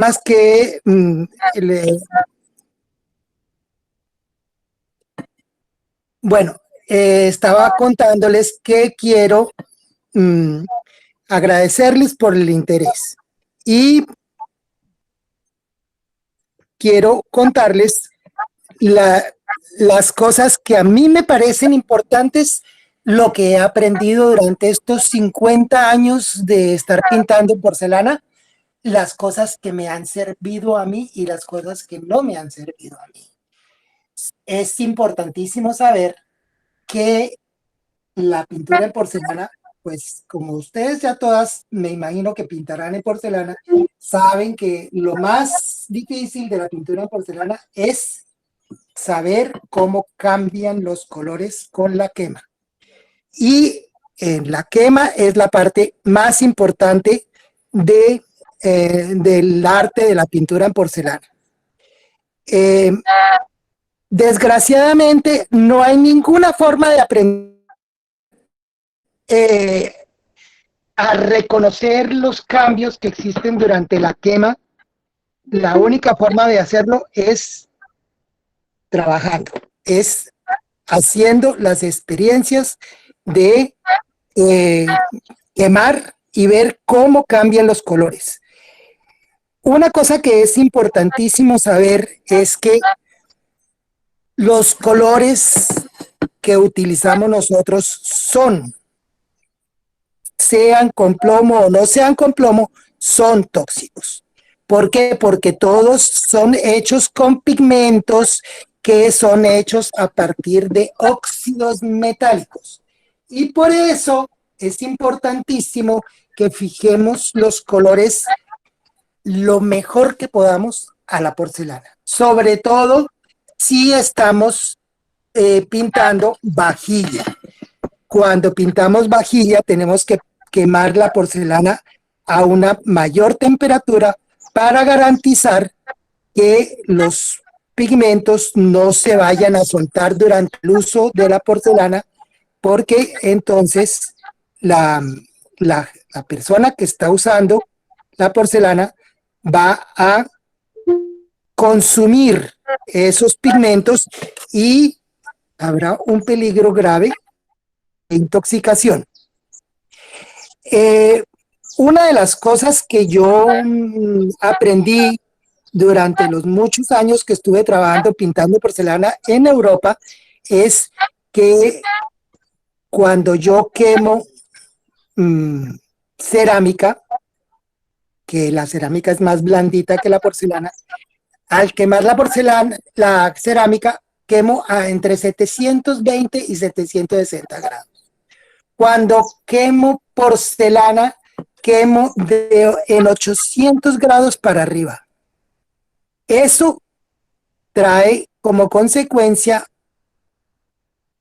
más que bueno, estaba contándoles que quiero agradecerles por el interés y quiero contarles las cosas que a mí me parecen importantes, lo que he aprendido durante estos 50 años de estar pintando porcelana, las cosas que me han servido a mí y las cosas que no me han servido a mí. Es importantísimo saber que la pintura en porcelana, pues como ustedes ya todas me imagino que pintarán en porcelana, saben que lo más difícil de la pintura en porcelana es saber cómo cambian los colores con la quema. Y en la quema es la parte más importante del arte de la pintura en porcelana. Desgraciadamente no hay ninguna forma de aprender a reconocer los cambios que existen durante la quema. La única forma de hacerlo es trabajando, es haciendo las experiencias de quemar y ver cómo cambian los colores. Una cosa que es importantísimo saber es que los colores que utilizamos nosotros sean con plomo o no sean con plomo, son tóxicos. ¿Por qué? Porque todos son hechos con pigmentos que son hechos a partir de óxidos metálicos. Y por eso es importantísimo que fijemos los colores lo mejor que podamos a la porcelana. Sobre todo si estamos pintando vajilla. Cuando pintamos vajilla tenemos que quemar la porcelana a una mayor temperatura para garantizar que los pigmentos no se vayan a soltar durante el uso de la porcelana, porque entonces la persona que está usando la porcelana va a consumir esos pigmentos y habrá un peligro grave de intoxicación. Una de las cosas que yo aprendí durante los muchos años que estuve trabajando pintando porcelana en Europa es que cuando yo quemo cerámica, que la cerámica es más blandita que la porcelana, al quemar la cerámica, quemo entre 720 y 760 grados. Cuando quemo porcelana, quemo en 800 grados para arriba. Eso trae como consecuencia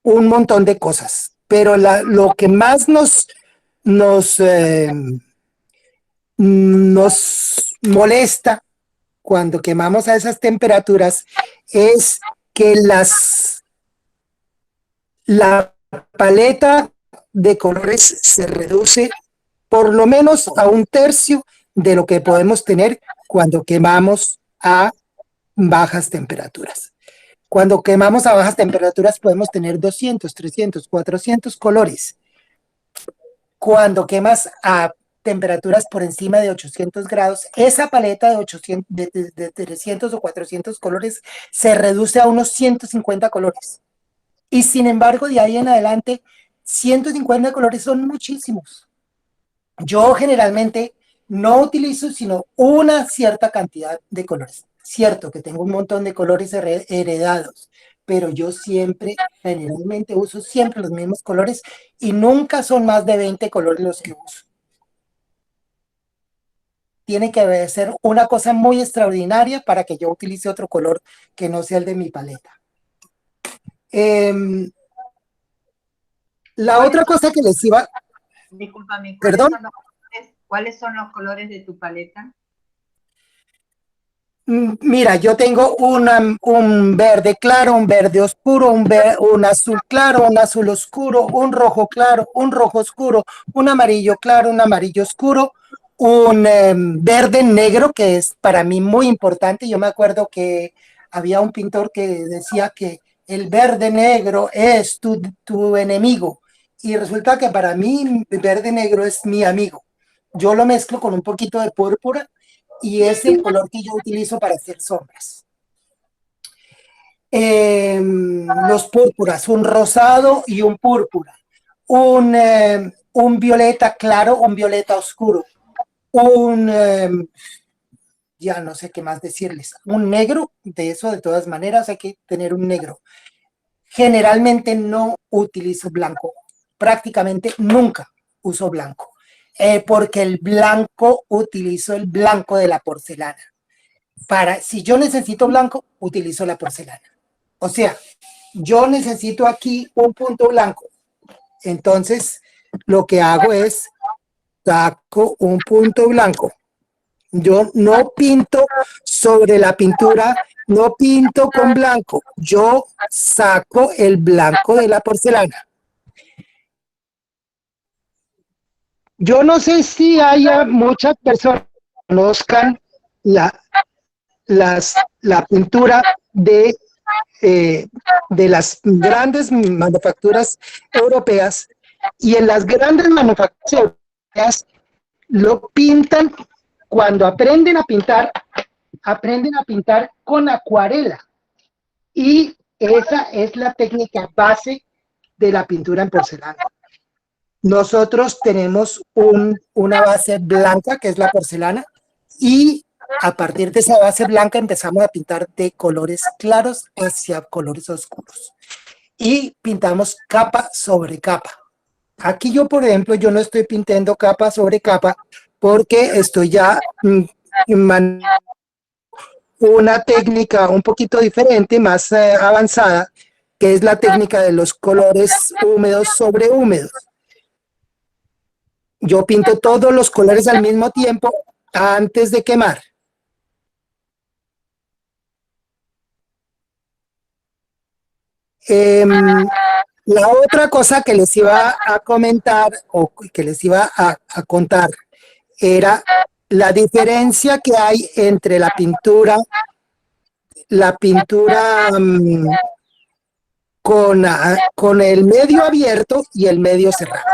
un montón de cosas, pero lo que más nos molesta cuando quemamos a esas temperaturas es que la paleta de colores se reduce por lo menos a un tercio de lo que podemos tener cuando quemamos a bajas temperaturas. Cuando quemamos a bajas temperaturas podemos tener 200, 300, 400 colores. Cuando quemas a temperaturas por encima de 800 grados, esa paleta de 300 o 400 colores se reduce a unos 150 colores. Y sin embargo, de ahí en adelante, 150 colores son muchísimos. Yo generalmente no utilizo sino una cierta cantidad de colores. Cierto que tengo un montón de colores heredados, pero yo generalmente uso siempre los mismos colores y nunca son más de 20 colores los que uso. Tiene que ser una cosa muy extraordinaria para que yo utilice otro color que no sea el de mi paleta. La otra cosa que les iba... Discúlpame, ¿perdón? ¿Cuáles son los colores de tu paleta? Mira, yo tengo un verde claro, un verde oscuro, un azul claro, un azul oscuro, un rojo claro, un rojo oscuro, un amarillo claro, un amarillo oscuro, un verde negro que es para mí muy importante. Yo me acuerdo que había un pintor que decía que el verde negro es tu enemigo y resulta que para mí el verde negro es mi amigo. Yo lo mezclo con un poquito de púrpura y es el color que yo utilizo para hacer sombras. Los púrpuras, un rosado y un púrpura, un violeta claro, un violeta oscuro, un, ya no sé qué más decirles, un negro, de eso de todas maneras hay que tener un negro. Generalmente no utilizo blanco, prácticamente nunca uso blanco, porque el blanco utilizo el blanco de la porcelana. Si yo necesito blanco, utilizo la porcelana. O sea, yo necesito aquí un punto blanco. Entonces, lo que hago es saco un punto blanco. Yo no pinto sobre la pintura, no pinto con blanco. Yo saco el blanco de la porcelana. Yo no sé si haya muchas personas que conozcan la, la pintura de las grandes manufacturas europeas, y en las grandes manufacturas europeas lo pintan cuando aprenden a pintar con acuarela, y esa es la técnica base de la pintura en porcelana. Nosotros tenemos una base blanca que es la porcelana y a partir de esa base blanca empezamos a pintar de colores claros hacia colores oscuros y pintamos capa sobre capa. Aquí yo, por ejemplo, yo no estoy pintando capa sobre capa porque estoy ya una técnica un poquito diferente, más avanzada, que es la técnica de los colores húmedos sobre húmedos. Yo pinto todos los colores al mismo tiempo antes de quemar. La otra cosa que les iba a comentar o que les iba a contar era la diferencia que hay entre la pintura con el medio abierto y el medio cerrado.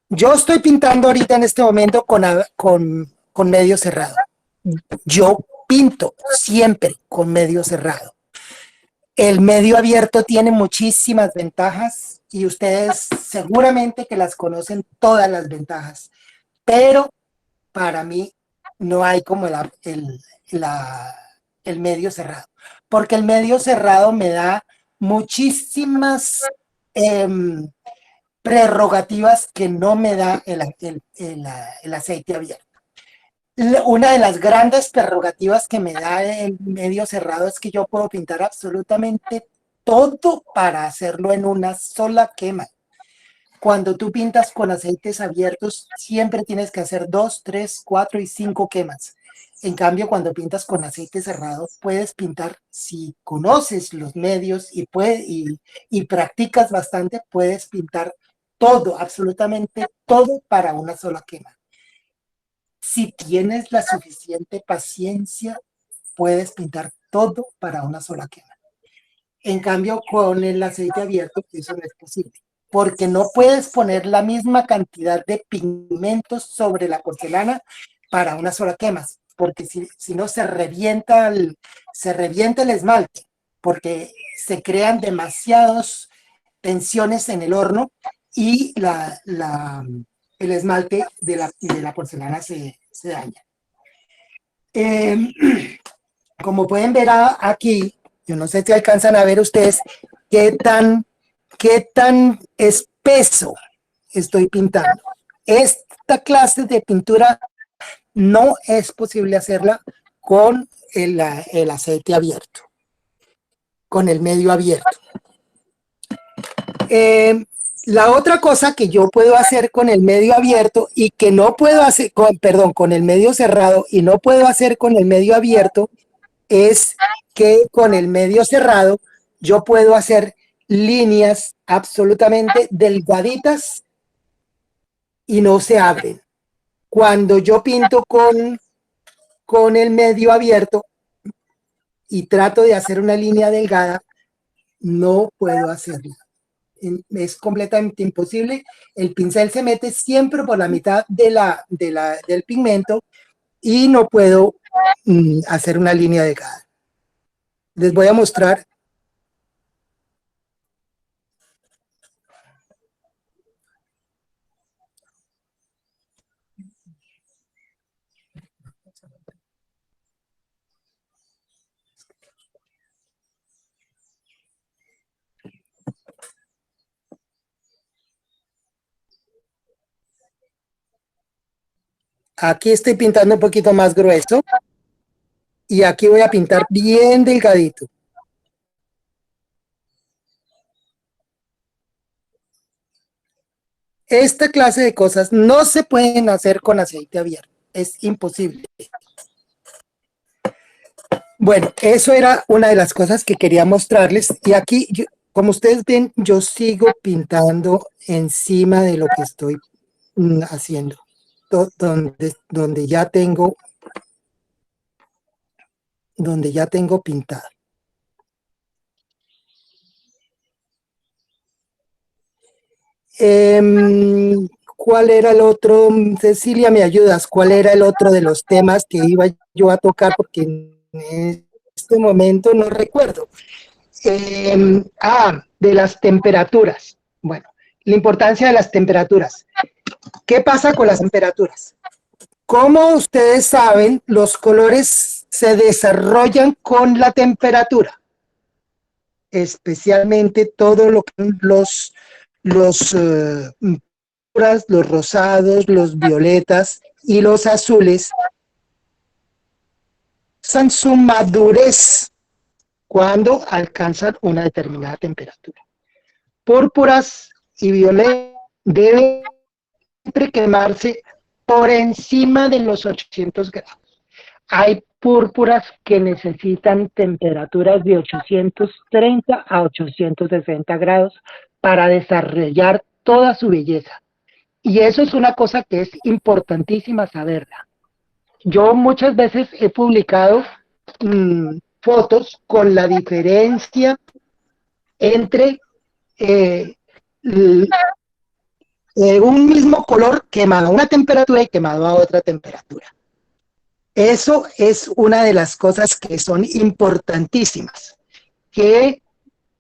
Yo estoy pintando ahorita en este momento con medio cerrado. Yo pinto siempre con medio cerrado. El medio abierto tiene muchísimas ventajas y ustedes seguramente que las conocen todas las ventajas, pero para mí no hay como el medio cerrado, porque el medio cerrado me da muchísimas eh, prerrogativas que no me da el aceite abierto. Una de las grandes prerrogativas que me da el medio cerrado es que yo puedo pintar absolutamente todo para hacerlo en una sola quema. Cuando tú pintas con aceites abiertos, siempre tienes que hacer 2, 3, 4 y 5 quemas. En cambio, cuando pintas con aceite cerrado, puedes pintar, si conoces los medios y practicas bastante, puedes pintar todo, absolutamente todo para una sola quema. Si tienes la suficiente paciencia, puedes pintar todo para una sola quema. En cambio, con el aceite abierto, eso no es posible, porque no puedes poner la misma cantidad de pigmentos sobre la porcelana para una sola quema, porque si no se revienta el esmalte, porque se crean demasiadas tensiones en el horno y el esmalte de la porcelana se daña. Como pueden ver aquí, yo no sé si alcanzan a ver ustedes qué tan espeso estoy pintando. Esta clase de pintura no es posible hacerla con el aceite abierto, con el medio abierto. La otra cosa que yo puedo hacer con el medio abierto y que no puedo hacer, con el medio cerrado y no puedo hacer con el medio abierto, es que con el medio cerrado yo puedo hacer líneas absolutamente delgaditas y no se abren. Cuando yo pinto con el medio abierto y trato de hacer una línea delgada, no puedo hacerlo. Es completamente imposible. El pincel se mete siempre por la mitad del pigmento y no puedo hacer una línea delgada. Les voy a mostrar. Aquí estoy pintando un poquito más grueso y aquí voy a pintar bien delgadito. Esta clase de cosas no se pueden hacer con aceite abierto, es imposible. Bueno, eso era una de las cosas que quería mostrarles y aquí, como ustedes ven, yo sigo pintando encima de lo que estoy haciendo, donde ya tengo pintado. ¿Cuál era el otro? Cecilia, ¿me ayudas? ¿Cuál era el otro de los temas que iba yo a tocar? Porque en este momento no recuerdo. De las temperaturas. Bueno, la importancia de las temperaturas. ¿Qué pasa con las temperaturas? Como ustedes saben, los colores se desarrollan con la temperatura, especialmente todo lo que los rosados, los violetas y los azules alcanzan su madurez cuando alcanzan una determinada temperatura. Púrpuras y violetas deben siempre quemarse por encima de los 800 grados. Hay púrpuras que necesitan temperaturas de 830 a 860 grados para desarrollar toda su belleza. Y eso es una cosa que es importantísima saberla. Yo muchas veces he publicado fotos con la diferencia entre un mismo color quemado a una temperatura y quemado a otra temperatura. Eso es una de las cosas que son importantísimas, que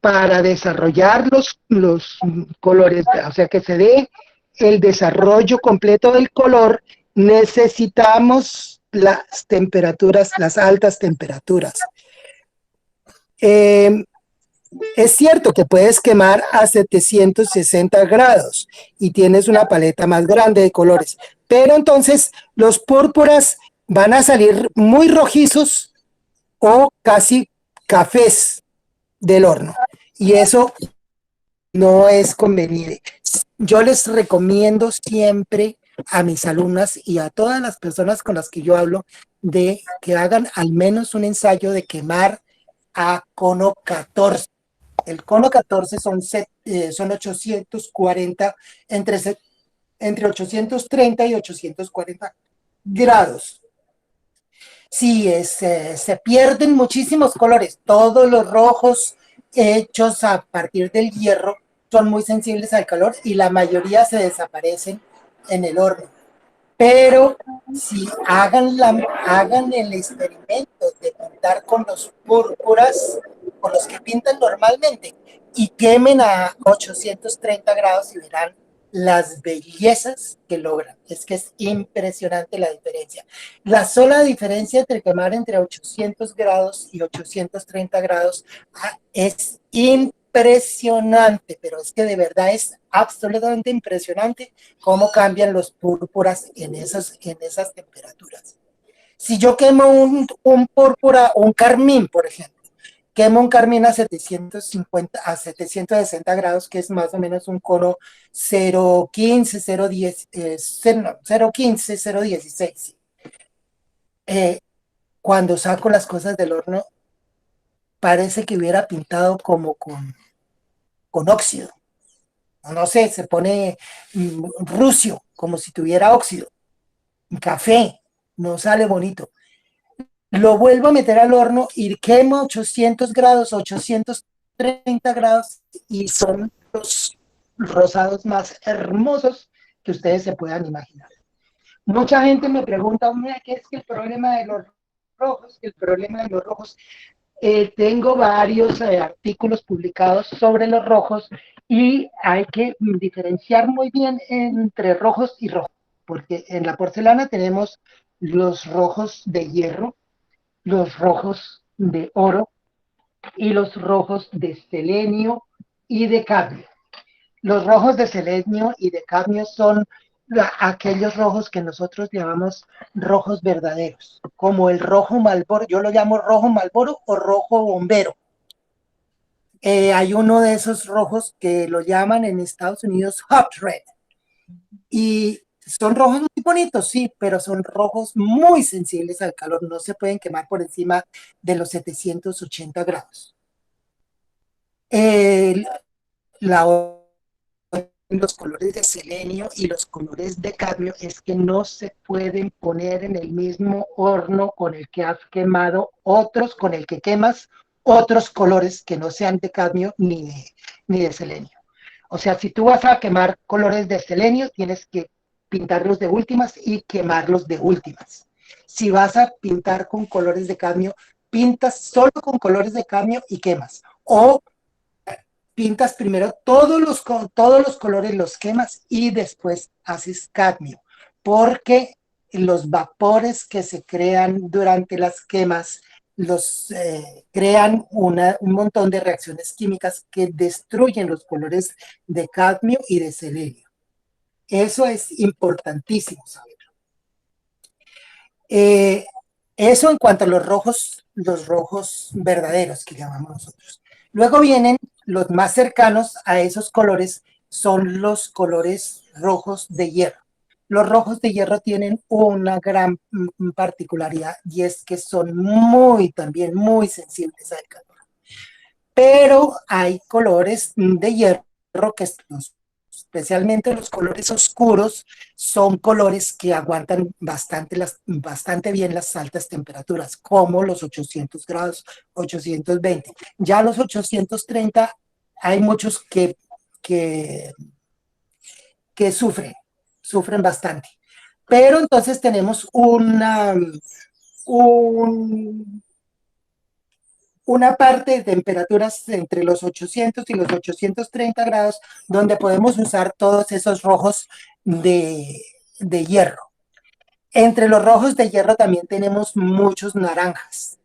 para desarrollar los colores, o sea, que se dé el desarrollo completo del color, necesitamos las temperaturas, las altas temperaturas. Es cierto que puedes quemar a 760 grados y tienes una paleta más grande de colores, pero entonces los púrpuras van a salir muy rojizos o casi cafés del horno y eso no es conveniente. Yo les recomiendo siempre a mis alumnas y a todas las personas con las que yo hablo de que hagan al menos un ensayo de quemar a cono 14. El cono 14 son 840, entre 830 y 840 grados. Sí, se pierden muchísimos colores. Todos los rojos hechos a partir del hierro son muy sensibles al calor y la mayoría se desaparecen en el horno. Pero si hagan el experimento de pintar con los púrpuras, con los que pintan normalmente, y quemen a 830 grados y verán las bellezas que logran. Es que es impresionante la diferencia. La sola diferencia entre quemar entre 800 grados y 830 grados es impresionante, pero es que de verdad es absolutamente impresionante cómo cambian los púrpuras en esas temperaturas. Si yo quemo un púrpura o un carmín, por ejemplo, quemo un carmín a 750, a 760 grados, que es más o menos un cono 0,15, 0,10, 0,15, 0,16. Cuando saco las cosas del horno, parece que hubiera pintado como con óxido. No sé, se pone rucio, como si tuviera óxido. café, no sale bonito. Lo vuelvo a meter al horno y quemo 800 grados, 830 grados y son los rosados más hermosos que ustedes se puedan imaginar. Mucha gente me pregunta, mira, ¿qué es que el problema de los rojos? El problema de los rojos. Tengo varios artículos publicados sobre los rojos y hay que diferenciar muy bien entre rojos y rojos, porque en la porcelana tenemos los rojos de hierro, los rojos de oro y los rojos de selenio y de cadmio. Los rojos de selenio y de cadmio son aquellos rojos que nosotros llamamos rojos verdaderos, como el rojo Malboro, yo lo llamo rojo Malboro o rojo bombero. Hay uno de esos rojos que lo llaman en Estados Unidos hot red y son rojos muy bonitos, sí, pero son rojos muy sensibles al calor, no se pueden quemar por encima de los 780 grados. La los colores de selenio y los colores de cadmio es que no se pueden poner en el mismo horno con el que has quemado otros, con el que quemas otros colores que no sean de cadmio ni de selenio. O sea, si tú vas a quemar colores de selenio, tienes que pintarlos de últimas y quemarlos de últimas. Si vas a pintar con colores de cadmio, pintas solo con colores de cadmio y quemas. O pintas primero todos los colores, los quemas y después haces cadmio, porque los vapores que se crean durante las quemas los crean un montón de reacciones químicas que destruyen los colores de cadmio y de selenio. Eso es importantísimo saberlo. Eso en cuanto a los rojos verdaderos que llamamos nosotros. Luego vienen los más cercanos a esos colores, son los colores rojos de hierro. Los rojos de hierro tienen una gran particularidad y es que son también muy sensibles al calor. Pero hay colores de hierro que especialmente los colores oscuros, son colores que aguantan bastante bien las altas temperaturas, como los 800 grados, 820. Ya los 830 hay muchos que sufren bastante. Pero entonces tenemos una parte de temperaturas entre los 800 y los 830 grados, donde podemos usar todos esos rojos de hierro. Entre los rojos de hierro también tenemos muchos naranjas.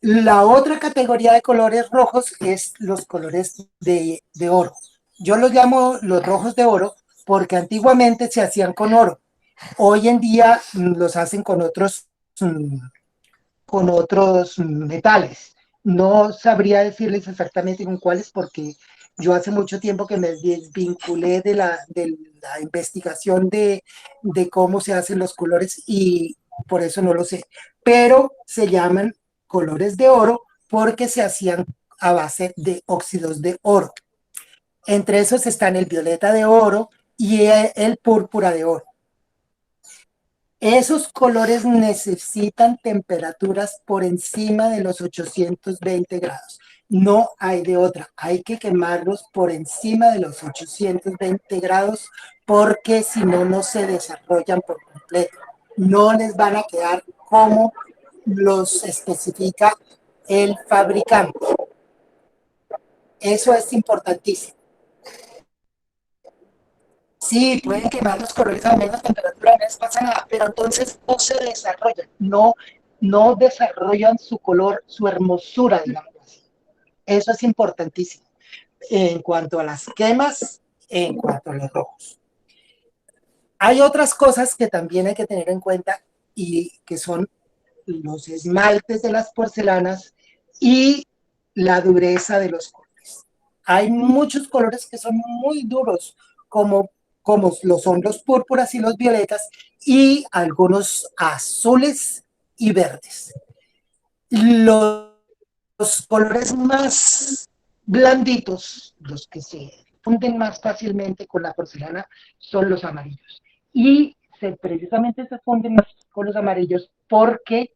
La otra categoría de colores rojos es los colores de oro. Yo los llamo los rojos de oro porque antiguamente se hacían con oro. Hoy en día los hacen con otros metales. No sabría decirles exactamente con cuáles porque yo hace mucho tiempo que me desvinculé de la investigación de cómo se hacen los colores y por eso no lo sé. Pero se llaman colores de oro porque se hacían a base de óxidos de oro. Entre esos están el violeta de oro y el púrpura de oro. Esos colores necesitan temperaturas por encima de los 820 grados. No hay de otra. Hay que quemarlos por encima de los 820 grados porque si no, no se desarrollan por completo. No les van a quedar como los especifica el fabricante. Eso es importantísimo. Sí, pueden quemar los colores a menos temperatura, no les pasa nada, pero entonces no se desarrollan, no desarrollan su color, su hermosura, digamos así. Eso es importantísimo en cuanto a las quemas, en cuanto a los rojos. Hay otras cosas que también hay que tener en cuenta y que son los esmaltes de las porcelanas y la dureza de los colores. Hay muchos colores que son muy duros, como lo son los púrpuras y los violetas, y algunos azules y verdes. Los colores más blanditos, los que se funden más fácilmente con la porcelana, son los amarillos. Precisamente se funden más con los amarillos porque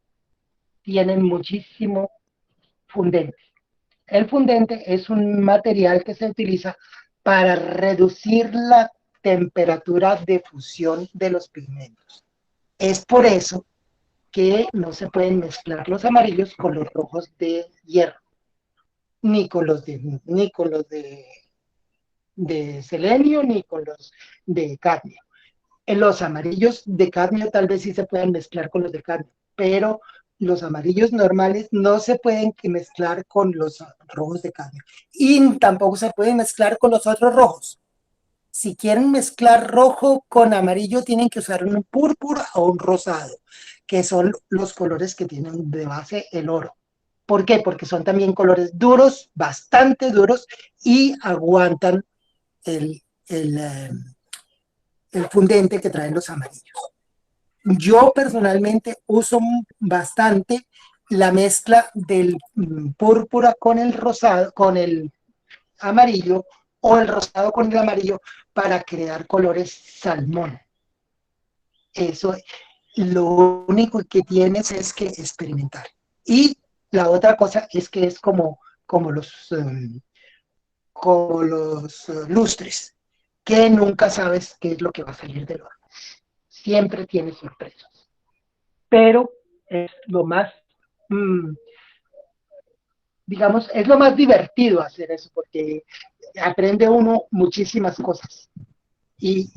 tienen muchísimo fundente. El fundente es un material que se utiliza para reducir la temperatura de fusión de los pigmentos. Es por eso que no se pueden mezclar los amarillos con los rojos de hierro, ni con los de selenio, ni con los de cadmio. En los amarillos de cadmio tal vez sí se puedan mezclar con los de cadmio, pero los amarillos normales no se pueden mezclar con los rojos de cadmio. Y tampoco se pueden mezclar con los otros rojos. Si quieren mezclar rojo con amarillo, tienen que usar un púrpura o un rosado, que son los colores que tienen de base el oro. ¿Por qué? Porque son también colores duros, bastante duros, y aguantan el, el, eh, el fundente que traen los amarillos. Yo personalmente uso bastante la mezcla del púrpura con el rosado, con el amarillo, o el rosado con el amarillo, para crear colores salmón. Eso, lo único que tienes es que experimentar. Y la otra cosa es que es como los lustres, que nunca sabes qué es lo que va a salir del horno. Siempre tienes sorpresas. Pero es lo más, digamos, es lo más divertido hacer eso, porque aprende uno muchísimas cosas. Y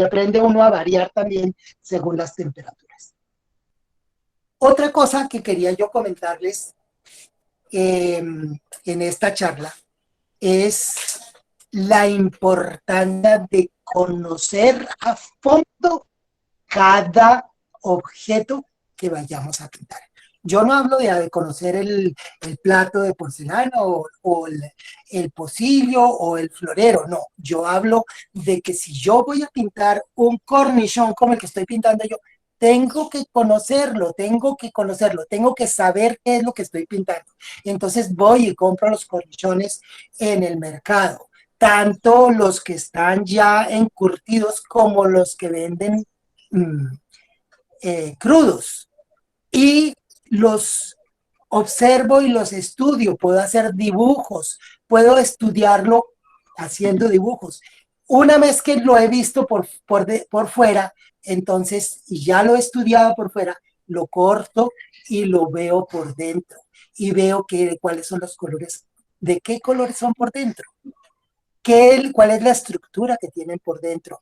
aprende uno a variar también según las temperaturas. Otra cosa que quería yo comentarles en esta charla es la importancia de conocer a fondo cada objeto que vayamos a pintar. Yo no hablo de conocer el plato de porcelana o el pocillo o el florero, no. Yo hablo de que si yo voy a pintar un cornichón como el que estoy pintando yo, tengo que conocerlo, tengo que saber qué es lo que estoy pintando. Entonces voy y compro los cornichones en el mercado, tanto los que están ya encurtidos como los que venden crudos, y los observo y los estudio, puedo hacer dibujos, puedo estudiarlo haciendo dibujos. Una vez que lo he visto por fuera, entonces, y ya lo he estudiado por fuera, lo corto y lo veo por dentro, y veo cuáles son los colores, de qué colores son por dentro, cuál es la estructura que tienen por dentro.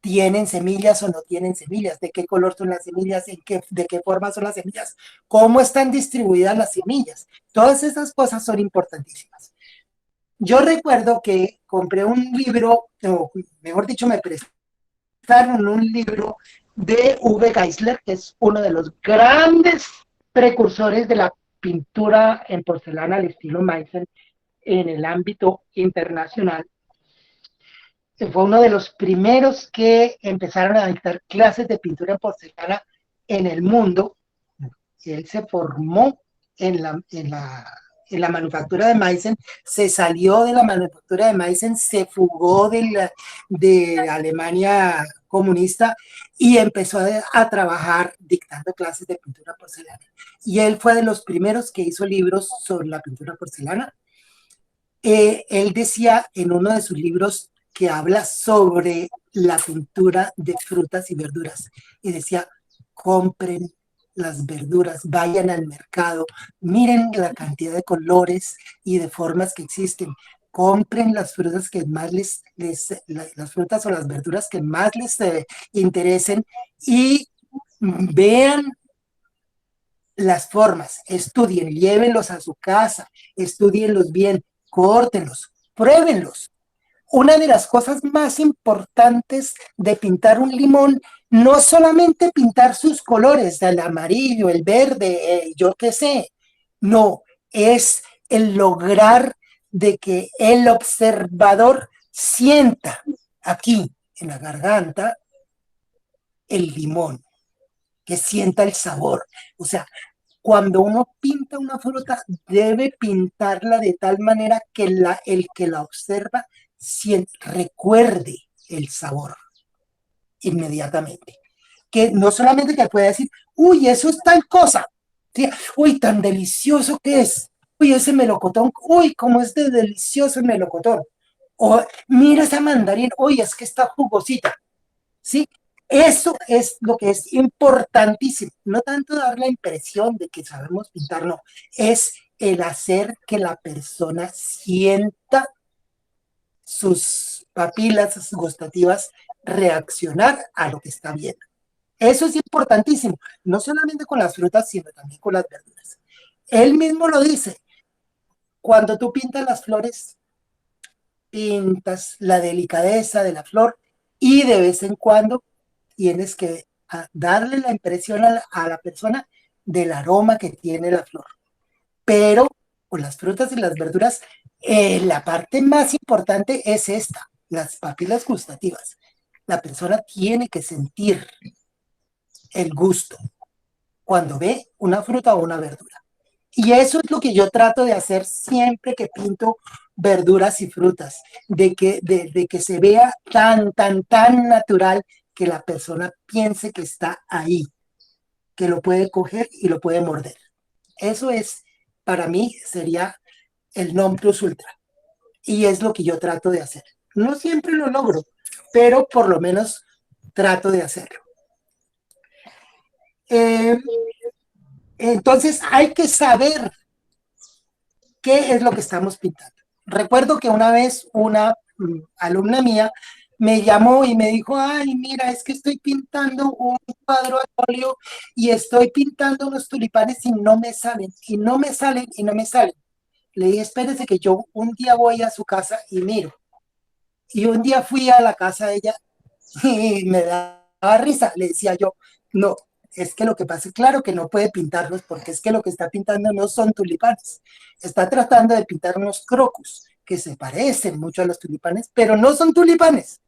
¿Tienen semillas o no tienen semillas? ¿De qué color son las semillas? ¿De qué forma son las semillas? ¿Cómo están distribuidas las semillas? Todas esas cosas son importantísimas. Yo recuerdo que compré un libro, o mejor dicho, me prestaron un libro de Uwe Geisler, que es uno de los grandes precursores de la pintura en porcelana al estilo Meissen en el ámbito internacional. Fue uno de los primeros que empezaron a dictar clases de pintura en porcelana en el mundo. Él se formó en la manufactura de Meissen, se salió de la manufactura de Meissen, se fugó de Alemania comunista y empezó a trabajar dictando clases de pintura porcelana. Y él fue de los primeros que hizo libros sobre la pintura porcelana. Él decía en uno de sus libros que habla sobre la pintura de frutas y verduras, y decía: compren las verduras, vayan al mercado, miren la cantidad de colores y de formas que existen, compren las frutas que más las frutas o las verduras que más les interesen, y vean las formas, estudien, llévenlos a su casa, estudienlos bien, córtenlos, pruébenlos. Una de las cosas más importantes de pintar un limón, no solamente pintar sus colores, el amarillo, el verde, yo qué sé, no, es el lograr de que el observador sienta aquí en la garganta el limón, que sienta el sabor. O sea, cuando uno pinta una fruta, debe pintarla de tal manera que el que la observa recuerde el sabor. inmediatamente. Que no solamente que pueda decir, uy, eso es tal cosa, ¿sí? Uy, tan delicioso que es, uy, ese melocotón, uy, cómo es de delicioso el melocotón, o mira esa mandarina, uy, es que está jugosita, ¿sí? Eso es lo que es importantísimo, no tanto dar la impresión de que sabemos pintar, no, es el hacer que la persona sienta sus papilas gustativas reaccionar a lo que está viendo. Eso es importantísimo, no solamente con las frutas, sino también con las verduras. Él mismo lo dice, cuando tú pintas las flores, pintas la delicadeza de la flor y de vez en cuando tienes que darle la impresión a la persona del aroma que tiene la flor. Pero con las frutas y las verduras, la parte más importante es esta, las papilas gustativas. La persona tiene que sentir el gusto cuando ve una fruta o una verdura. Y eso es lo que yo trato de hacer siempre que pinto verduras y frutas, de que se vea tan natural que la persona piense que está ahí, que lo puede coger y lo puede morder. Eso es, para mí, sería el non plus ultra. Y es lo que yo trato de hacer. No siempre lo logro, pero por lo menos trato de hacerlo. Eh, entonces hay que saber qué es lo que estamos pintando. Recuerdo que una vez una alumna mía me llamó y me dijo, ay, mira, es que estoy pintando un cuadro de óleo y estoy pintando unos tulipanes y no me salen, y no me salen, y no me salen. Le dije, espérese que yo un día voy a su casa y miro. Y un día fui a la casa de ella y me daba risa. Le decía yo, no, es que lo que pasa es claro que no puede pintarlos porque es que lo que está pintando no son tulipanes. Está tratando de pintar unos crocus que se parecen mucho a los tulipanes, pero no son tulipanes.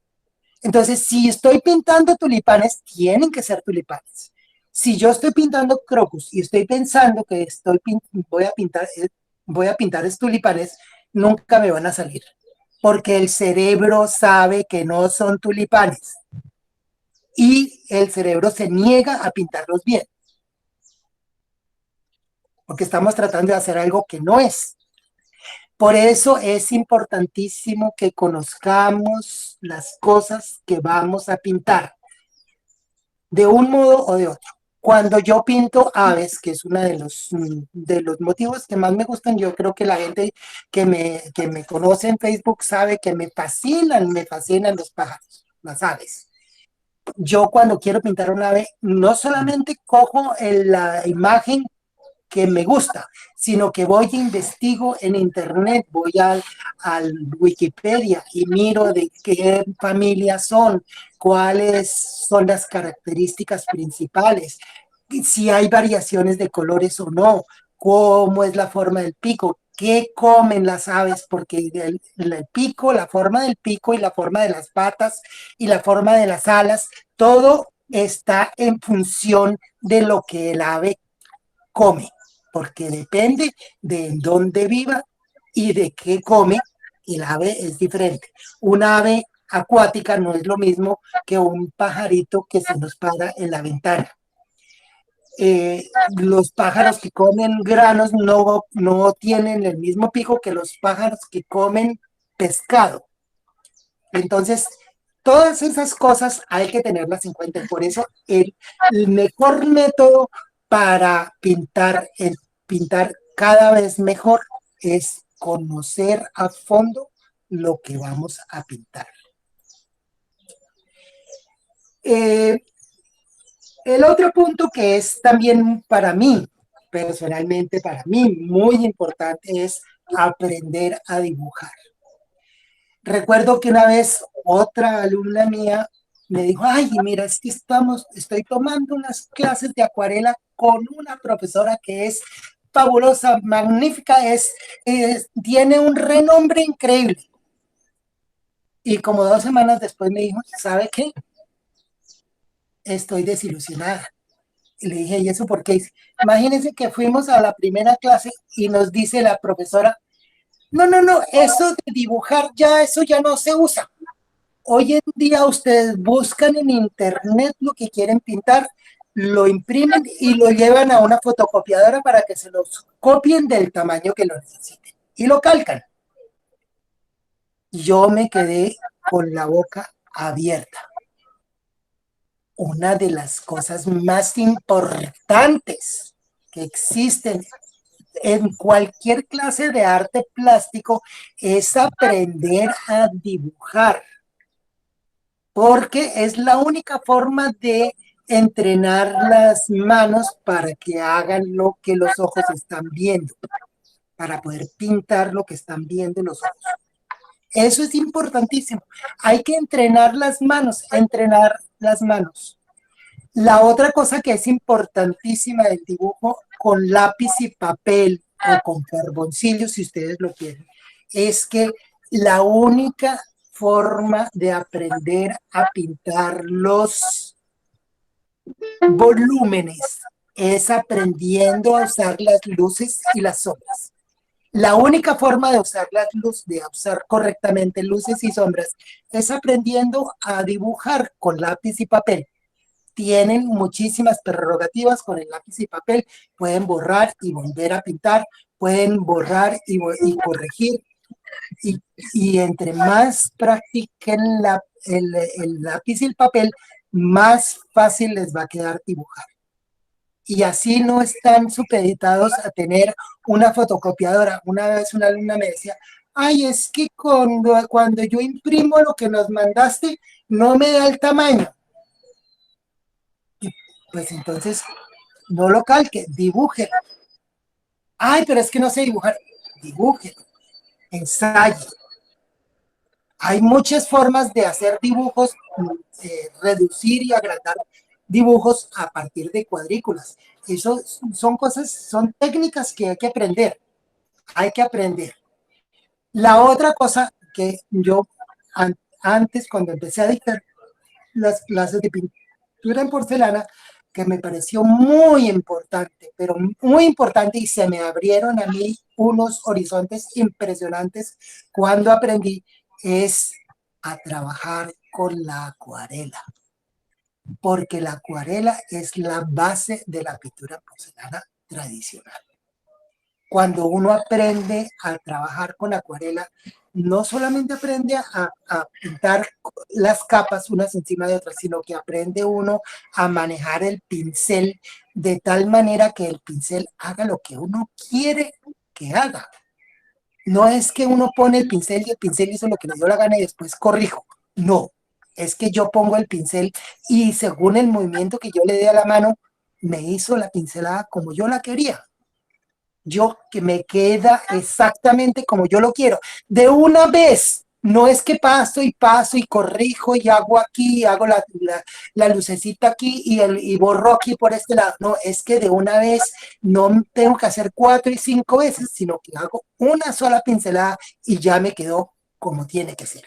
Entonces, si estoy pintando tulipanes, tienen que ser tulipanes. Si yo estoy pintando crocus y estoy pensando que voy a pintar tulipanes, nunca me van a salir, porque el cerebro sabe que no son tulipanes y el cerebro se niega a pintarlos bien, porque estamos tratando de hacer algo que no es. Por eso es importantísimo que conozcamos las cosas que vamos a pintar, de un modo o de otro. Cuando yo pinto aves, que es uno de los motivos que más me gustan, yo creo que la gente que me conoce en Facebook sabe que me fascinan los pájaros, las aves. Yo cuando quiero pintar un ave, no solamente cojo la imagen que me gusta, sino que voy e investigo en internet, voy al Wikipedia y miro de qué familias son, cuáles son las características principales, si hay variaciones de colores o no, cómo es la forma del pico, qué comen las aves, porque el pico, la forma del pico y la forma de las patas y la forma de las alas, todo está en función de lo que el ave come, porque depende de dónde viva y de qué come, el ave es diferente. Un ave acuática no es lo mismo que un pajarito que se nos para en la ventana. Los pájaros que comen granos no tienen el mismo pico que los pájaros que comen pescado. Entonces, todas esas cosas hay que tenerlas en cuenta. Por eso, el mejor método para pintar cada vez mejor es conocer a fondo lo que vamos a pintar. El otro punto que es también para mí, personalmente para mí, muy importante es aprender a dibujar. Recuerdo que una vez otra alumna mía me dijo, ay, mira, es que estoy tomando unas clases de acuarela con una profesora que es fabulosa, magnífica, tiene un renombre increíble. Y como 2 semanas después me dijo, ¿sabe qué? Estoy desilusionada. Y le dije, ¿y eso por qué? Imagínense que fuimos a la primera clase y nos dice la profesora, no, eso de dibujar eso ya no se usa. Hoy en día ustedes buscan en internet lo que quieren pintar, lo imprimen y lo llevan a una fotocopiadora para que se los copien del tamaño que lo necesiten y lo calcan. Yo me quedé con la boca abierta. Una de las cosas más importantes que existen en cualquier clase de arte plástico es aprender a dibujar, porque es la única forma de entrenar las manos para que hagan lo que los ojos están viendo, para poder pintar lo que están viendo los ojos. Eso es importantísimo. Hay que entrenar las manos, entrenar las manos. La otra cosa que es importantísima del dibujo con lápiz y papel o con carboncillo, si ustedes lo quieren, es que la única forma de aprender a pintar los volúmenes es aprendiendo a usar las luces y las sombras. La única forma de usar las luces, de usar correctamente luces y sombras, es aprendiendo a dibujar con lápiz y papel. Tienen muchísimas prerrogativas con el lápiz y papel, pueden borrar y volver a pintar, pueden borrar y corregir, y entre más practiquen el lápiz y el papel, más fácil les va a quedar dibujar. Y así no están supeditados a tener una fotocopiadora. Una vez una alumna me decía, ay, es que cuando yo imprimo lo que nos mandaste, no me da el tamaño. Pues entonces, no lo calque, dibuje. Ay, pero es que no sé dibujar. Dibuje, ensaye. Hay muchas formas de hacer dibujos, reducir y agrandar dibujos a partir de cuadrículas. Eso son cosas, son técnicas que hay que aprender. Hay que aprender. La otra cosa que yo antes, cuando empecé a dictar las clases de pintura en porcelana, que me pareció muy importante, pero muy importante, y se me abrieron a mí unos horizontes impresionantes cuando aprendí, es a trabajar con la acuarela, porque la acuarela es la base de la pintura porcelana tradicional. Cuando uno aprende a trabajar con acuarela, no solamente aprende a pintar las capas unas encima de otras, sino que aprende uno a manejar el pincel de tal manera que el pincel haga lo que uno quiere que haga. No es que uno pone el pincel y el pincel hizo lo que le dio la gana y después corrijo. No, es que yo pongo el pincel y según el movimiento que yo le dé a la mano, me hizo la pincelada como yo la quería. Yo que me queda exactamente como yo lo quiero. De una vez, no es que paso y corrijo y hago aquí, y hago la lucecita aquí y borro aquí por este lado. No, es que de una vez no tengo que hacer 4 y 5 veces, sino que hago una sola pincelada y ya me quedó como tiene que ser.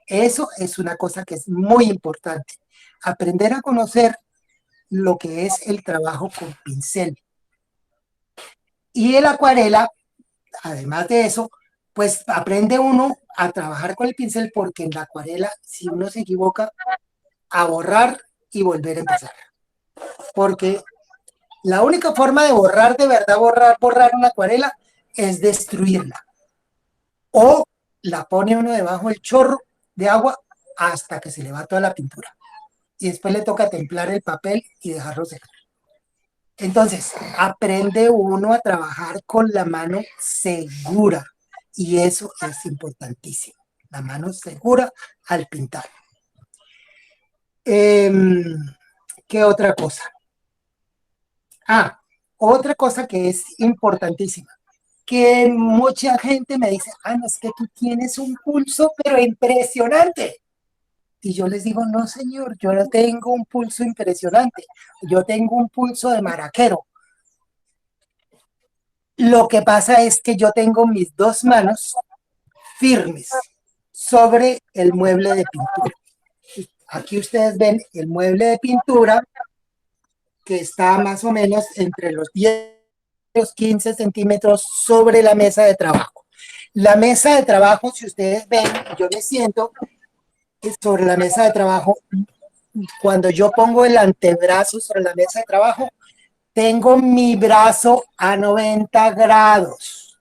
Eso es una cosa que es muy importante. Aprender a conocer lo que es el trabajo con pincel. Y el acuarela, además de eso, pues aprende uno a trabajar con el pincel, porque en la acuarela, si uno se equivoca, a borrar y volver a empezar. Porque la única forma de borrar, de verdad, borrar una acuarela, es destruirla. O la pone uno debajo del chorro de agua hasta que se le va toda la pintura. Y después le toca templar el papel y dejarlo secar. Entonces, aprende uno a trabajar con la mano segura, y eso es importantísimo, la mano segura al pintar. ¿Qué otra cosa? Otra cosa que es importantísima, que mucha gente me dice, no, es que tú tienes un pulso, pero impresionante. Y yo les digo, no señor, yo no tengo un pulso impresionante, yo tengo un pulso de maraquero. Lo que pasa es que yo tengo mis dos manos firmes sobre el mueble de pintura. Aquí ustedes ven el mueble de pintura, que está más o menos entre los 10 y los 15 centímetros sobre la mesa de trabajo. La mesa de trabajo, si ustedes ven, yo me siento sobre la mesa de trabajo, cuando yo pongo el antebrazo sobre la mesa de trabajo, tengo mi brazo a 90 grados.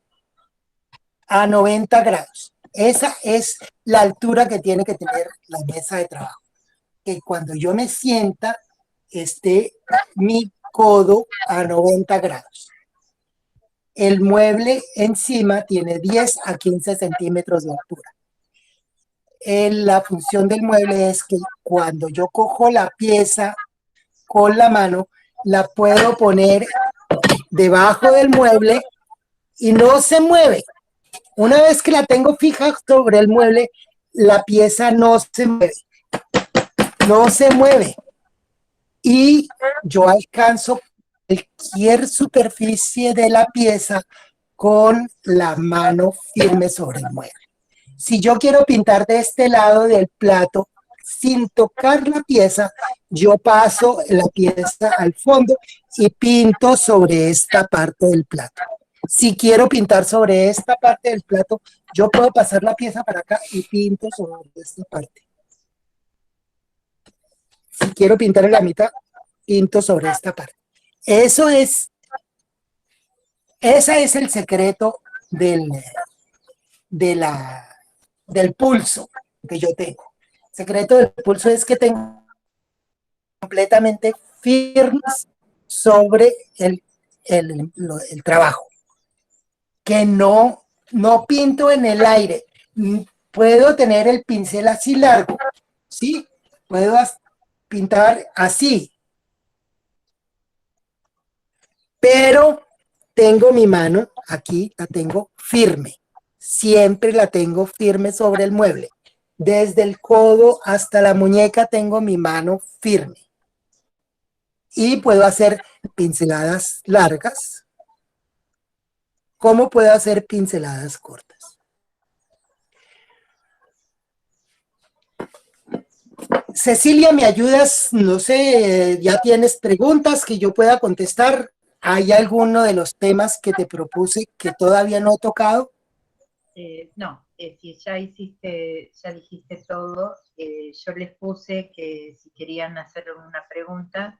A 90 grados. Esa es la altura que tiene que tener la mesa de trabajo. Que cuando yo me sienta, esté mi codo a 90 grados. El mueble encima tiene 10 a 15 centímetros de altura. La función del mueble es que cuando yo cojo la pieza con la mano, la puedo poner debajo del mueble y no se mueve. Una vez que la tengo fija sobre el mueble, la pieza no se mueve. No se mueve. Y yo alcanzo cualquier superficie de la pieza con la mano firme sobre el mueble. Si yo quiero pintar de este lado del plato sin tocar la pieza, yo paso la pieza al fondo y pinto sobre esta parte del plato. Si quiero pintar sobre esta parte del plato, yo puedo pasar la pieza para acá y pinto sobre esta parte. Si quiero pintar en la mitad, pinto sobre esta parte. Ese es el secreto del pulso que yo tengo. El secreto del pulso es que tengo completamente firmes sobre el trabajo. Que no pinto en el aire. Puedo tener el pincel así largo, ¿sí? Puedo pintar así. Pero tengo mi mano, aquí la tengo firme. Siempre la tengo firme sobre el mueble. Desde el codo hasta la muñeca tengo mi mano firme. Y puedo hacer pinceladas largas, como puedo hacer pinceladas cortas. Cecilia, ¿me ayudas? No sé, ¿ya tienes preguntas que yo pueda contestar? ¿Hay alguno de los temas que te propuse que todavía no he tocado? No, si ya dijiste todo, yo les puse que si querían hacer una pregunta,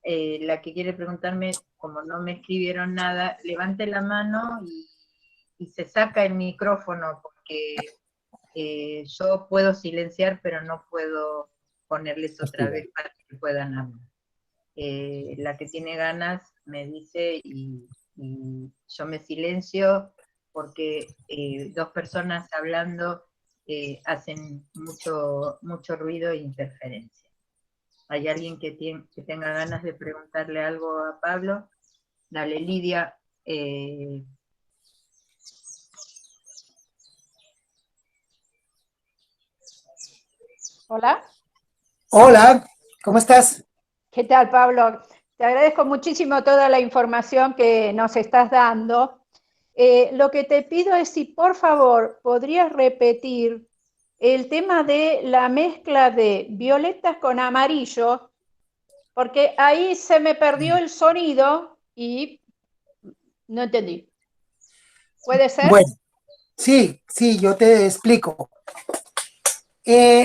la que quiere preguntarme, como no me escribieron nada, levante la mano y se saca el micrófono, porque yo puedo silenciar, pero no puedo ponerles otra vez para que puedan hablar. La que tiene ganas me dice y yo me silencio, porque dos personas hablando hacen mucho ruido e interferencia. ¿Hay alguien que tenga ganas de preguntarle algo a Pablo? Dale, Lidia. Hola. Hola, ¿cómo estás? ¿Qué tal, Pablo? Te agradezco muchísimo toda la información que nos estás dando. Lo que te pido es si por favor podrías repetir el tema de la mezcla de violetas con amarillo, porque ahí se me perdió el sonido y no entendí. ¿Puede ser? Bueno, sí, yo te explico.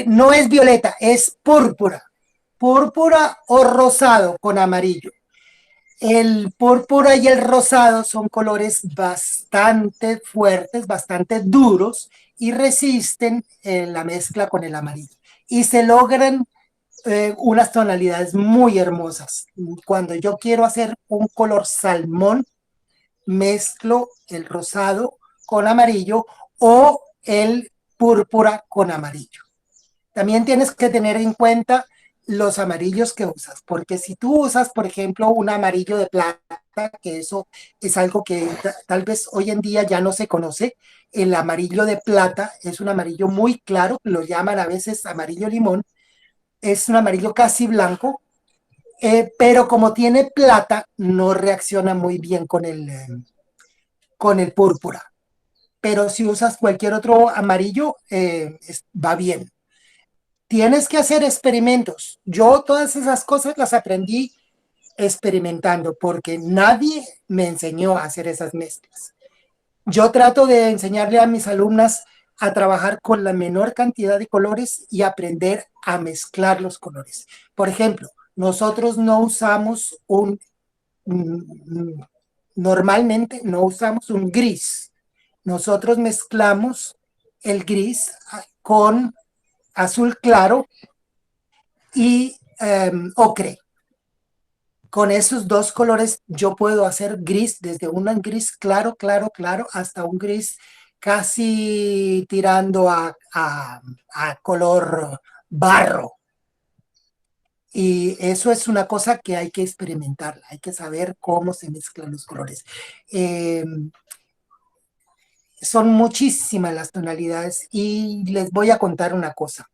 No es violeta, es púrpura. Púrpura o rosado con amarillo. El púrpura y el rosado son colores bastante fuertes, bastante duros y resisten la mezcla con el amarillo. Y se logran unas tonalidades muy hermosas. Cuando yo quiero hacer un color salmón, mezclo el rosado con amarillo o el púrpura con amarillo. También tienes que tener en cuenta los amarillos que usas, porque si tú usas, por ejemplo, un amarillo de plata, que eso es algo que tal vez hoy en día ya no se conoce, el amarillo de plata es un amarillo muy claro, lo llaman a veces amarillo limón, es un amarillo casi blanco, pero como tiene plata, no reacciona muy bien con el púrpura. Pero si usas cualquier otro amarillo, va bien. Tienes que hacer experimentos. Yo todas esas cosas las aprendí experimentando porque nadie me enseñó a hacer esas mezclas. Yo trato de enseñarle a mis alumnas a trabajar con la menor cantidad de colores y aprender a mezclar los colores. Por ejemplo, nosotros no usamos normalmente no usamos un gris. Nosotros mezclamos el gris con azul claro y ocre. Con esos dos colores yo puedo hacer gris, desde un gris claro, claro, claro, hasta un gris casi tirando a color barro. Y eso es una cosa que hay que experimentarla, hay que saber cómo se mezclan los colores. Son muchísimas las tonalidades y les voy a contar una cosa.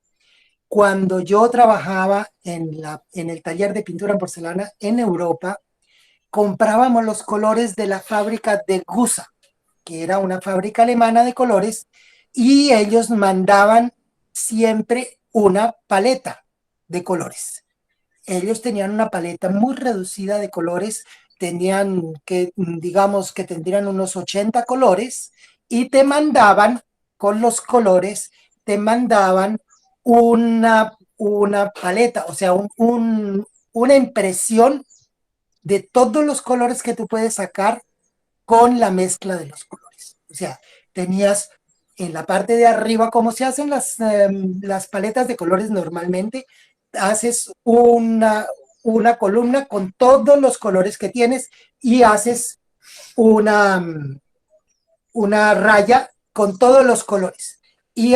Cuando yo trabajaba en el taller de pintura en porcelana en Europa, comprábamos los colores de la fábrica de Gusa, que era una fábrica alemana de colores, y ellos mandaban siempre una paleta de colores. Ellos tenían una paleta muy reducida de colores, tenían que, digamos que tendrían unos 80 colores, y te mandaban, con los colores, te mandaban una paleta, o sea, una impresión de todos los colores que tú puedes sacar con la mezcla de los colores. O sea, tenías en la parte de arriba, como se hacen las paletas de colores normalmente, haces una columna con todos los colores que tienes y haces una raya con todos los colores. Y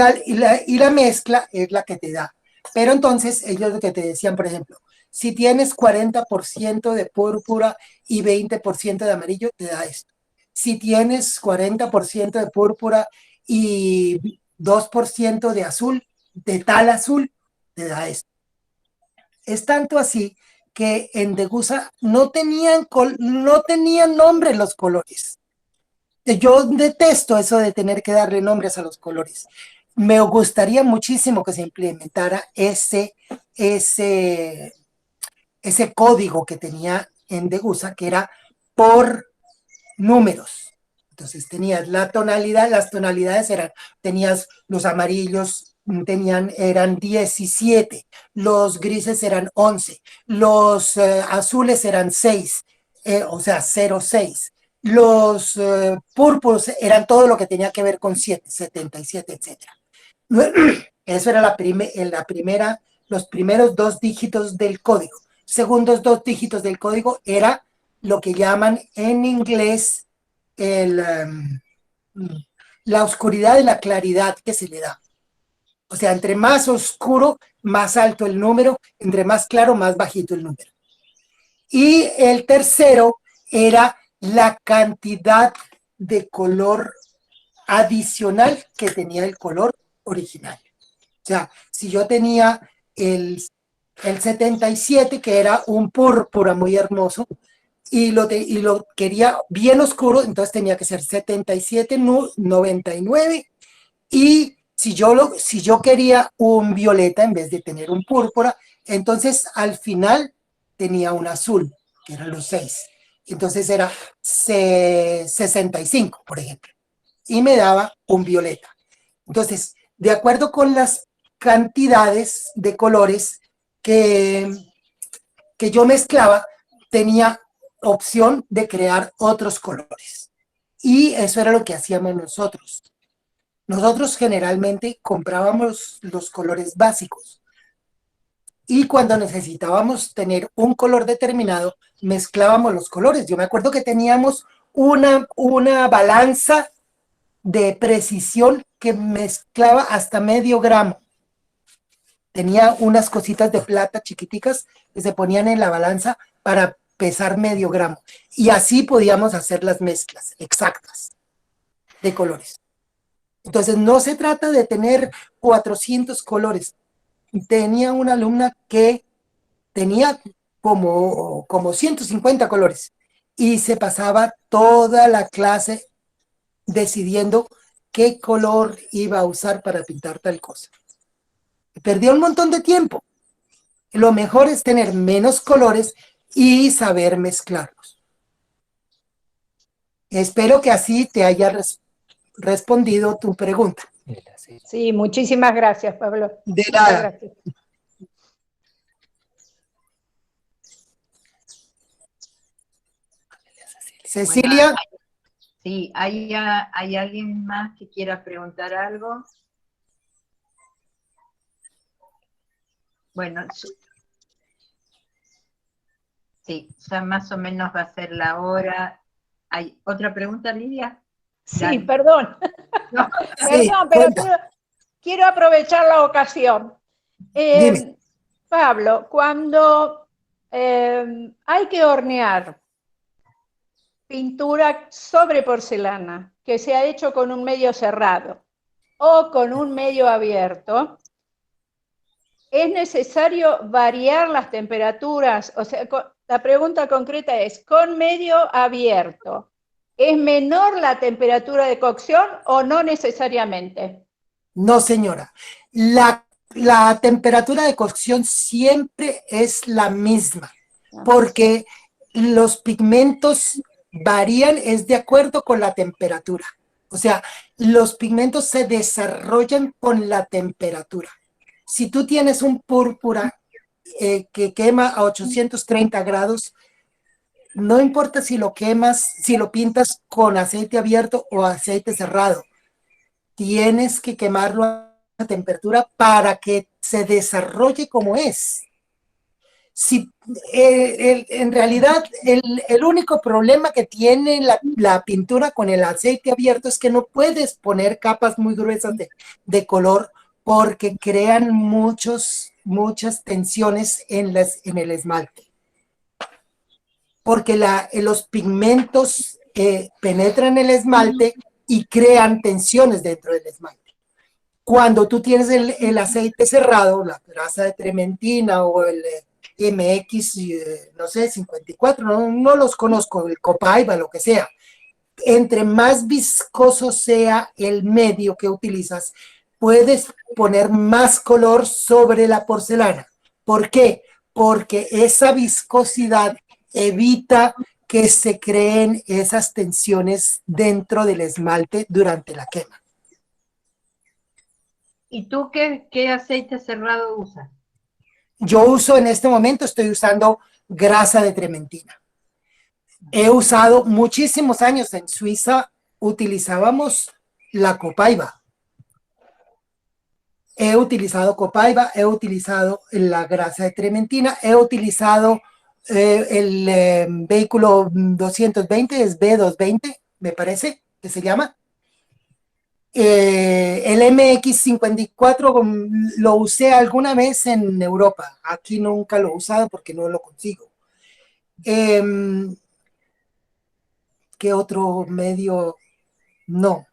la mezcla es la que te da. Pero entonces ellos lo que te decían, por ejemplo, si tienes 40% de púrpura y 20% de amarillo, te da esto. Si tienes 40% de púrpura y 2% de azul, de tal azul, te da esto. Es tanto así que en Degusa no tenían nombre los colores. Yo detesto eso de tener que darle nombres a los colores. Me gustaría muchísimo que se implementara ese código que tenía en Degusa, que era por números. Entonces tenías la tonalidad, las tonalidades tenías los amarillos, eran 17, los grises eran 11, los azules eran 6, o sea, 0,6. Los púrpuros eran todo lo que tenía que ver con 7, 77, etc. Eso era la primera, los primeros 2 dígitos del código. Segundos 2 dígitos del código era lo que llaman en inglés la oscuridad y la claridad que se le da. O sea, entre más oscuro, más alto el número, entre más claro, más bajito el número. Y el tercero era la cantidad de color adicional que tenía el color original. O sea, si yo tenía el 77, que era un púrpura muy hermoso, y lo quería bien oscuro, entonces tenía que ser 77, 99, y si yo quería un violeta en vez de tener un púrpura, entonces al final tenía un azul, que eran los 6. Entonces era 65, por ejemplo, y me daba un violeta. Entonces, de acuerdo con las cantidades de colores que yo mezclaba, tenía opción de crear otros colores. Y eso era lo que hacíamos nosotros. Nosotros generalmente comprábamos los colores básicos. Y cuando necesitábamos tener un color determinado, mezclábamos los colores. Yo me acuerdo que teníamos una balanza de precisión que mezclaba hasta medio gramo. Tenía unas cositas de plata chiquiticas que se ponían en la balanza para pesar medio gramo. Y así podíamos hacer las mezclas exactas de colores. Entonces no se trata de tener 400 colores. Tenía una alumna que tenía como 150 colores y se pasaba toda la clase decidiendo qué color iba a usar para pintar tal cosa. Perdió un montón de tiempo. Lo mejor es tener menos colores y saber mezclarlos. Espero que así te haya respondido tu pregunta. Sí, muchísimas gracias, Pablo. De Muchas nada. gracias. Cecilia, Sí, ¿hay alguien más que quiera preguntar algo? Bueno, sí, ya más o menos va a ser la hora. ¿Hay otra pregunta, Lidia? Sí, Dale. perdón. No, sí, Perdón, pero cuenta, quiero aprovechar la ocasión. dime. Pablo, cuando hay que hornear pintura sobre porcelana que se ha hecho con un medio cerrado o con un medio abierto, ¿es necesario variar las temperaturas? O sea, la pregunta concreta es, con medio abierto, ¿es menor la temperatura de cocción o no necesariamente? No, señora. La temperatura de cocción siempre es la misma, porque los pigmentos varían, es de acuerdo con la temperatura. O sea, los pigmentos se desarrollan con la temperatura. Si tú tienes un púrpura que quema a 830 grados, no importa si lo quemas, si lo pintas con aceite abierto o aceite cerrado, tienes que quemarlo a temperatura para que se desarrolle como es. Si, en realidad, el único problema que tiene la pintura con el aceite abierto es que no puedes poner capas muy gruesas de color porque crean muchas tensiones en el esmalte. Porque los pigmentos penetran el esmalte y crean tensiones dentro del esmalte. Cuando tú tienes el aceite cerrado, la grasa de trementina o el MX, no sé, 54, no los conozco, el Copaiba, lo que sea. Entre más viscoso sea el medio que utilizas, puedes poner más color sobre la porcelana. ¿Por qué? Porque esa viscosidad evita que se creen esas tensiones dentro del esmalte durante la quema. ¿Y tú qué aceite cerrado usas? Yo uso en este momento, estoy usando grasa de trementina. He usado muchísimos años en Suiza, utilizábamos la Copaiba. He utilizado Copaiba, he utilizado la grasa de trementina, he utilizado el vehículo 220, es B220, me parece que se llama. El MX54 lo usé alguna vez en Europa. Aquí nunca lo he usado porque no lo consigo. ¿Qué otro medio? No.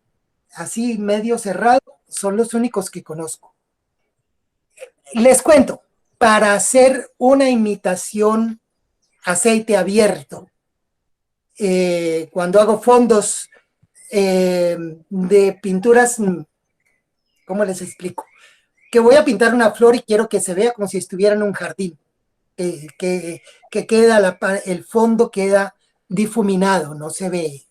Así medio cerrado son los únicos que conozco. Les cuento, para hacer una imitación aceite abierto, cuando hago fondos de pinturas, ¿cómo les explico? Que voy a pintar una flor y quiero que se vea como si estuviera en un jardín, que queda el fondo queda difuminado, no se ve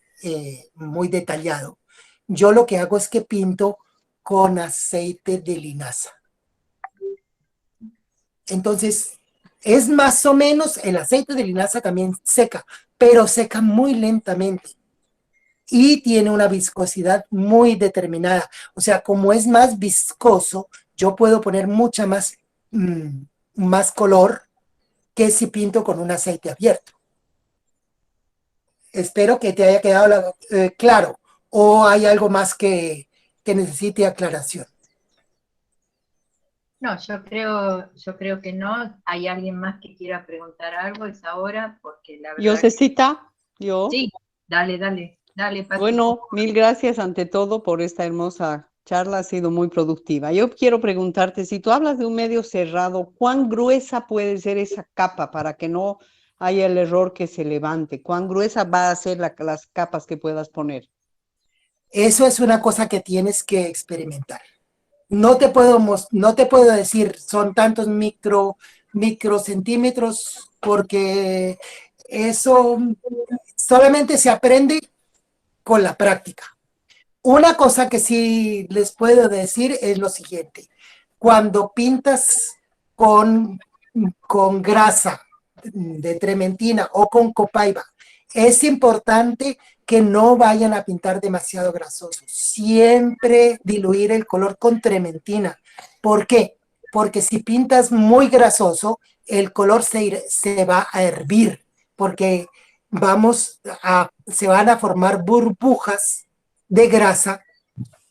muy detallado. Yo lo que hago es que pinto con aceite de linaza. Entonces, es más o menos, el aceite de linaza también seca, pero seca muy lentamente y tiene una viscosidad muy determinada. O sea, como es más viscoso, yo puedo poner más color que si pinto con un aceite abierto. Espero que te haya quedado claro, o hay algo más que necesite aclaración. No, yo creo que no. ¿Hay alguien más que quiera preguntar algo? Es ahora, porque la Yo, verdad Cecita, yo. Sí, dale, Pati. Bueno, mil gracias ante todo por esta hermosa charla, ha sido muy productiva. Yo quiero preguntarte, si tú hablas de un medio cerrado, ¿cuán gruesa puede ser esa capa para que no haya el error que se levante? ¿Cuán gruesa va a ser las capas que puedas poner? Eso es una cosa que tienes que experimentar. No te puedo decir son tantos microcentímetros porque eso solamente se aprende con la práctica. Una cosa que sí les puedo decir es lo siguiente. Cuando pintas con grasa de trementina o con copaiba, es importante que no vayan a pintar demasiado grasoso. Siempre diluir el color con trementina. ¿Por qué? Porque si pintas muy grasoso, el color se va a hervir, porque se van a formar burbujas de grasa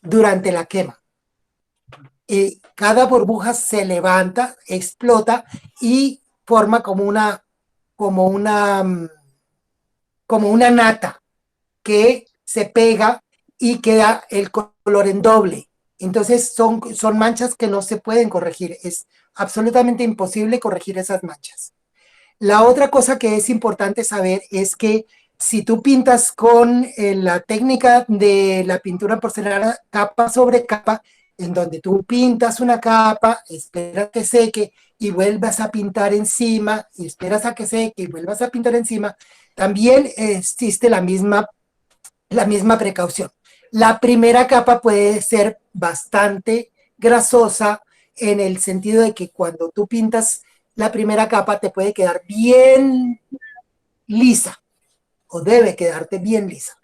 durante la quema. Y cada burbuja se levanta, explota y forma como una nata que se pega y queda el color en doble. Entonces son manchas que no se pueden corregir. Es absolutamente imposible corregir esas manchas. La otra cosa que es importante saber es que si tú pintas con la técnica de la pintura porcelana capa sobre capa, en donde tú pintas una capa, esperas que seque y vuelvas a pintar encima, y esperas a que seque y vuelvas a pintar encima, también existe la misma precaución. La primera capa puede ser bastante grasosa en el sentido de que cuando tú pintas la primera capa te puede quedar bien lisa o debe quedarte bien lisa.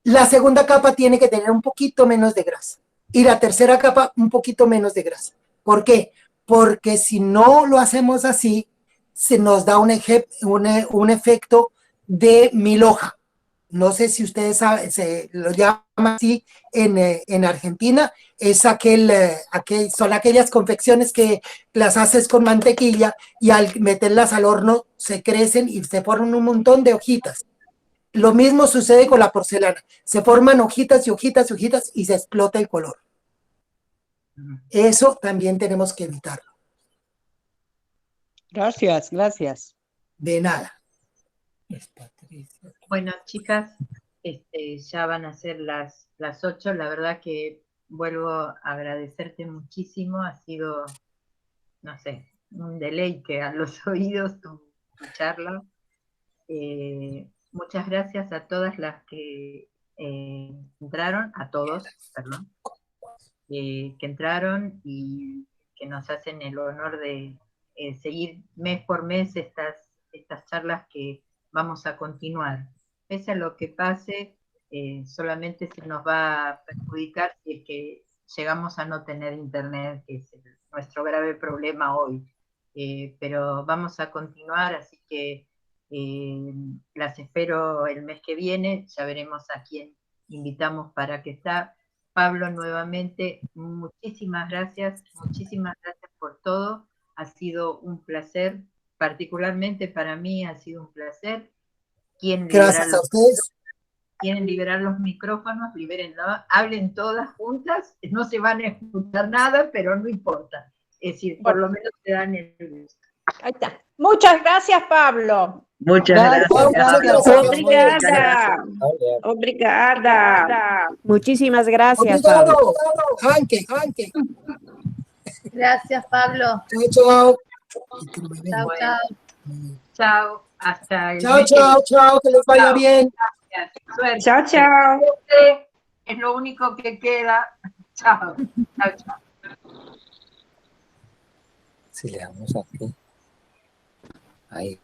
La segunda capa tiene que tener un poquito menos de grasa y la tercera capa un poquito menos de grasa. ¿Por qué? Porque si no lo hacemos así, se nos da un efecto de mil hoja. No sé si ustedes saben, se lo llama así en Argentina, son aquellas confecciones que las haces con mantequilla y al meterlas al horno se crecen y se forman un montón de hojitas. Lo mismo sucede con la porcelana, se forman hojitas y hojitas y hojitas y se explota el color. Eso también tenemos que evitarlo. Gracias, gracias. De nada. Bueno, chicas, ya van a ser las 8. La verdad que vuelvo a agradecerte muchísimo. Ha sido, no sé, un deleite a los oídos tu charla. Muchas gracias a todas las que entraron, a todos, perdón, que entraron y que nos hacen el honor de seguir mes por mes estas charlas que vamos a continuar. Pese a lo que pase, solamente se nos va a perjudicar si es que llegamos a no tener internet, que es nuestro grave problema hoy. Pero vamos a continuar, así que las espero el mes que viene, ya veremos a quién invitamos para que está. Pablo, nuevamente, muchísimas gracias por todo, ha sido un placer, particularmente para mí ha sido un placer. Gracias a ustedes. Quieren liberar los micrófonos, libérenlo, hablen todas juntas, no se van a escuchar nada, pero no importa, es decir, por lo menos te dan el gusto. Ahí está. Muchas gracias, Pablo. Muchas gracias. Obrigada. Obrigada. Muchísimas gracias, Obrigado. Pablo. Anche. Gracias, Pablo. Chao. Chao, chao. Chao, hasta el Chao, que les vaya bien. Gracias. Suerte. Chao. Es lo único que queda. Chao. Si le damos aquí, ahí.